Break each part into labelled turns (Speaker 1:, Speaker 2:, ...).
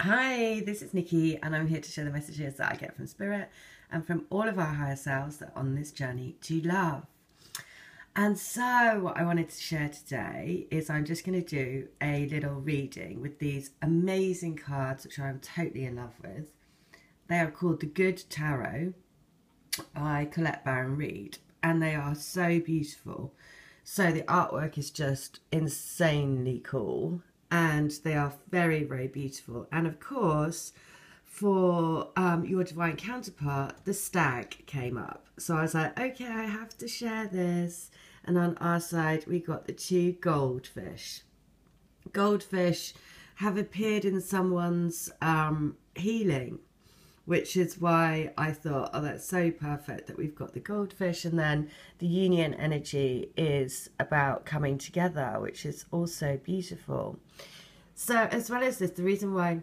Speaker 1: Hi, this is Nikki, and I'm here to share the messages that I get from Spirit and from all of our higher selves that are on this journey to love. And so, what I wanted to share today is I'm just going to do a little reading with these amazing cards, which I'm totally in love with. They are called the Good Tarot by Colette Baron Reid, and they are so beautiful. So, the artwork is just insanely cool. And they are very, very beautiful. And of course, for your divine counterpart, the stag came up. So I was like, okay, I have to share this. And on our side, we got the two goldfish. Goldfish have appeared in someone's healing, which is why I thought, oh, that's so perfect that we've got the goldfish. And then the union energy is about coming together, which is also beautiful. So as well as this, the reason why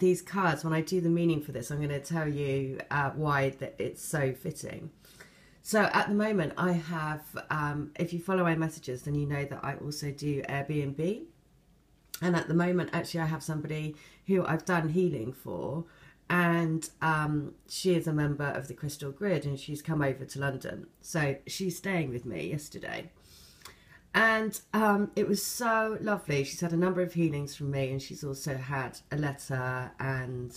Speaker 1: these cards, when I do the meaning for this, I'm going to tell you why that it's so fitting. So at the moment I have, if you follow my messages, then you know that I also do Airbnb. And at the moment, actually, I have somebody who I've done healing for, and she is a member of the Crystal Grid, and she's come over to London. So she's staying with me yesterday. And it was so lovely. She's had a number of healings from me, and she's also had a letter. And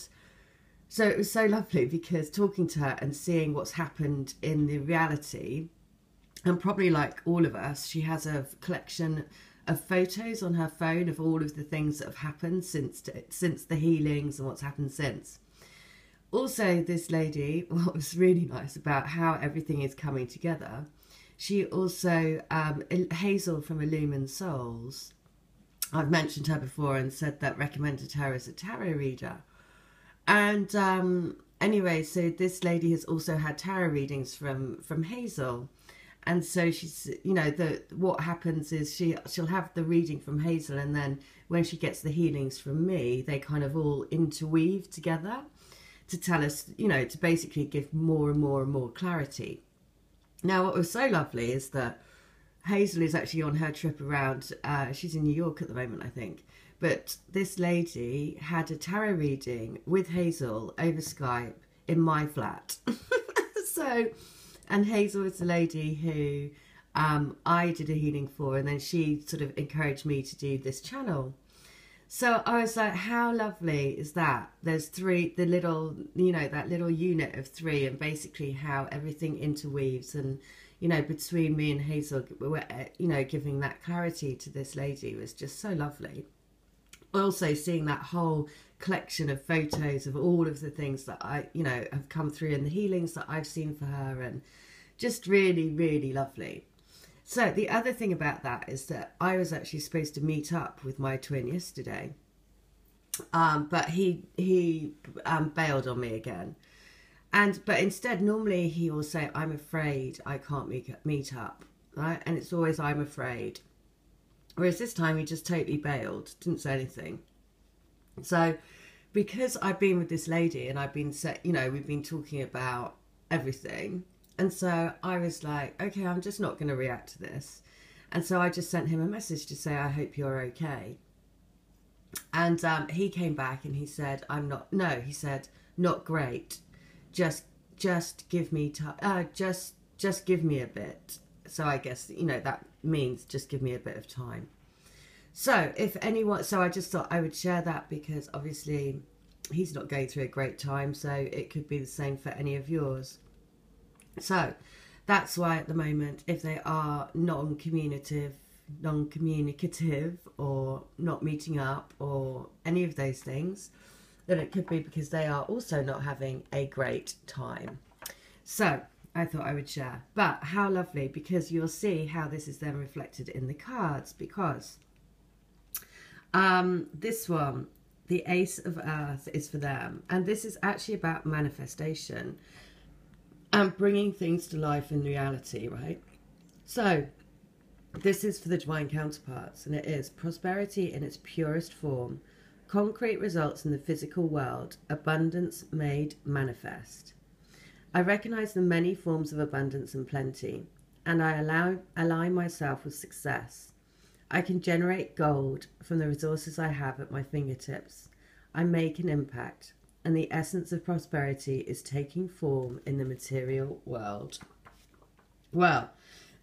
Speaker 1: so it was so lovely because talking to her and seeing what's happened in the reality, and probably like all of us, she has a collection of photos on her phone of all of the things that have happened since the healings and what's happened since. Also, this lady, what was really nice about how everything is coming together, she also, Hazel from Illumined Souls, I've mentioned her before and said that recommended her as a tarot reader. And anyway, so this lady has also had tarot readings from Hazel. And so she's, you know, what happens is she'll have the reading from Hazel, and then when she gets the healings from me, they kind of all interweave together to tell us, you know, to basically give more and more and more clarity. Now, what was so lovely is that Hazel is actually on her trip around. She's in New York at the moment, I think. But this lady had a tarot reading with Hazel over Skype in my flat. So... And Hazel is the lady who I did a healing for, and then she sort of encouraged me to do this channel. So I was like, how lovely is that? There's three, the little, you know, that little unit of three, and basically how everything interweaves. And, you know, between me and Hazel, you know, giving that clarity to this lady was just so lovely. Also seeing that whole collection of photos of all of the things that I, you know, have come through and the healings that I've seen for her, and just really, really lovely. So the other thing about that is that I was actually supposed to meet up with my twin yesterday, but he bailed on me again. But instead, normally he will say, I'm afraid I can't meet up, right? And it's always, I'm afraid. Whereas this time he just totally bailed, didn't say anything. So because I've been with this lady and I've been, you know, we've been talking about everything. And so I was like, okay, I'm just not going to react to this. And so I just sent him a message to say, I hope you're okay. And he came back and he said, he said, not great. Just give me time. Just give me a bit. So I guess, you know, that means just give me a bit of time. So if anyone, so I just thought I would share that because obviously he's not going through a great time. So it could be the same for any of yours. So that's why at the moment, if they are non-communicative or not meeting up or any of those things, then it could be because they are also not having a great time. So I thought I would share. But how lovely, because you'll see how this is then reflected in the cards, because this one, the Ace of Earth, is for them. And this is actually about manifestation and bringing things to life in reality, right? So this is for the divine counterparts, and it is prosperity in its purest form, concrete results in the physical world, abundance made manifest. I recognize the many forms of abundance and plenty, and I align myself with success. I can generate gold from the resources I have at my fingertips. I make an impact, and the essence of prosperity is taking form in the material world. Well,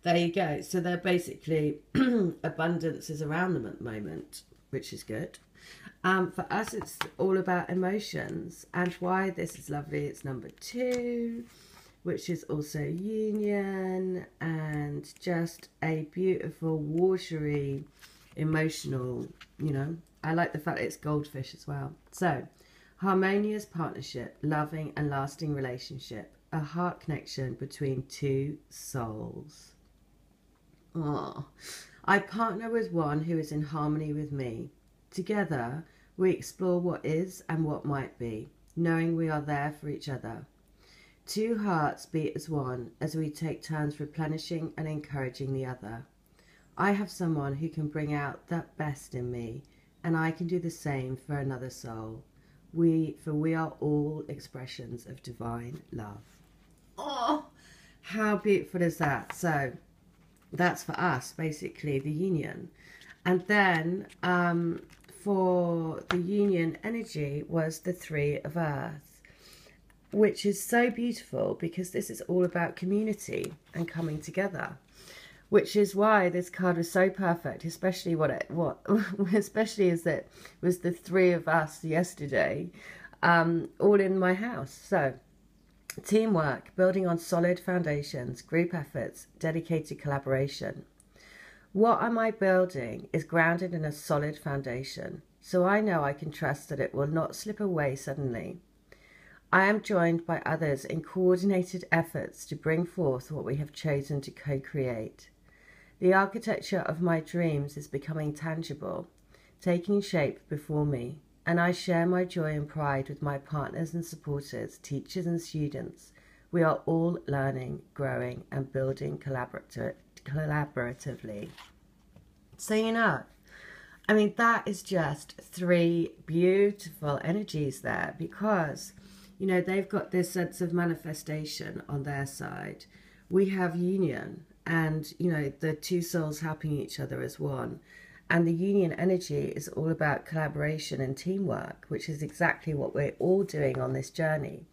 Speaker 1: there you go. So they're basically abundance is around them at the moment, which is good. For us, it's all about emotions, and why this is lovely. It's number 2, which is also union, and just a beautiful, watery, emotional, I like the fact that it's goldfish as well. So, harmonious partnership, loving and lasting relationship, a heart connection between 2 souls. Oh, I partner with one who is in harmony with me. Together, we explore what is and what might be, knowing we are there for each other. 2 hearts beat as one as we take turns replenishing and encouraging the other. I have someone who can bring out that best in me, and I can do the same for another soul. We are all expressions of divine love. Oh, how beautiful is that? So that's for us, basically, the union. And then for the union energy was the 3 of Earth, which is so beautiful because this is all about community and coming together, which is why this card was so perfect, especially especially as it was the 3 of us yesterday, all in my house. So teamwork, building on solid foundations, group efforts, dedicated collaboration. What am I building is grounded in a solid foundation, so I know I can trust that it will not slip away suddenly. I am joined by others in coordinated efforts to bring forth what we have chosen to co-create. The architecture of my dreams is becoming tangible, taking shape before me, and I share my joy and pride with my partners and supporters, teachers and students. We are all learning, growing, and building collaboratively. So, I mean, that is just 3 beautiful energies there, because, they've got this sense of manifestation on their side. We have union and, the 2 souls helping each other as one. And the union energy is all about collaboration and teamwork, which is exactly what we're all doing on this journey.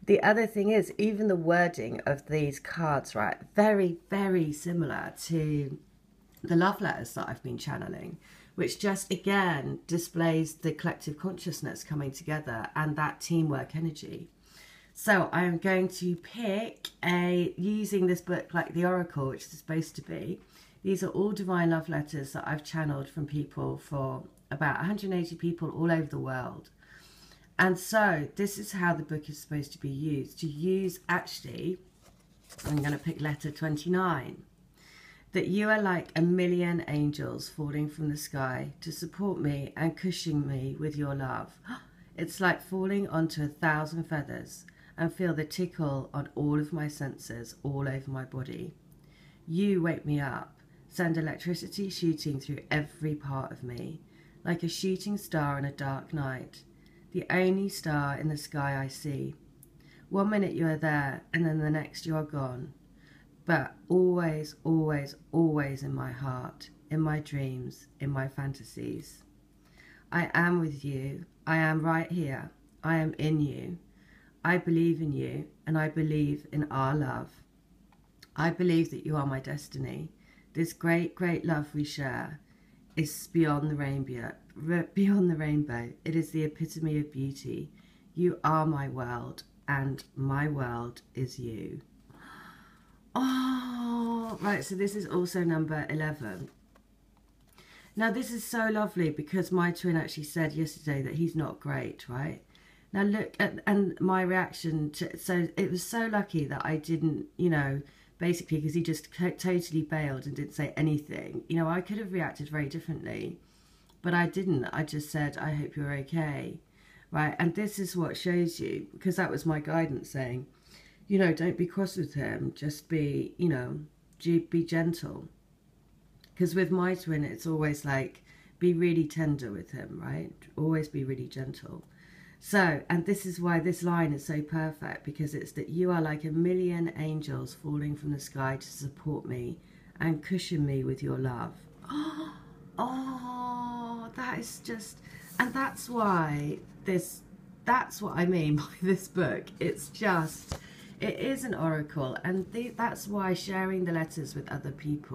Speaker 1: The other thing is, even the wording of these cards, right, very, very similar to the love letters that I've been channeling, which just, again, displays the collective consciousness coming together and that teamwork energy. So I am going to pick using this book like the Oracle, which is supposed to be. These are all divine love letters that I've channeled from people, for about 180 people all over the world. And so this is how the book is supposed to be used. To use, actually, I'm going to pick letter 29. That you are like a million angels falling from the sky to support me and cushion me with your love. It's like falling onto 1,000 feathers and feel the tickle on all of my senses all over my body. You wake me up. Send electricity shooting through every part of me, like a shooting star on a dark night, the only star in the sky I see. 1 minute you are there, and then the next you are gone, but always, always, always in my heart, in my dreams, in my fantasies. I am with you. I am right here. I am in you. I believe in you, and I believe in our love. I believe that you are my destiny. This great, great love we share is beyond the rainbow. Beyond the rainbow. It is the epitome of beauty. You are my world, and my world is you. Oh, right. So this is also number 11. Now, this is so lovely because my twin actually said yesterday that he's not great, right? Now, look at, and my reaction to, so it was so lucky that I didn't, basically, because he just totally bailed and didn't say anything. I could have reacted very differently, but I didn't. I just said, I hope you're okay, right? And this is what shows you, because that was my guidance saying, don't be cross with him. Just be, be gentle. Because with my twin, it's always like, be really tender with him, right? Always be really gentle. So, and this is why this line is so perfect, because it's that you are like a million angels falling from the sky to support me and cushion me with your love. Oh, that is just, and that's why that's what I mean by this book. It's just, it is an oracle, and that's why sharing the letters with other people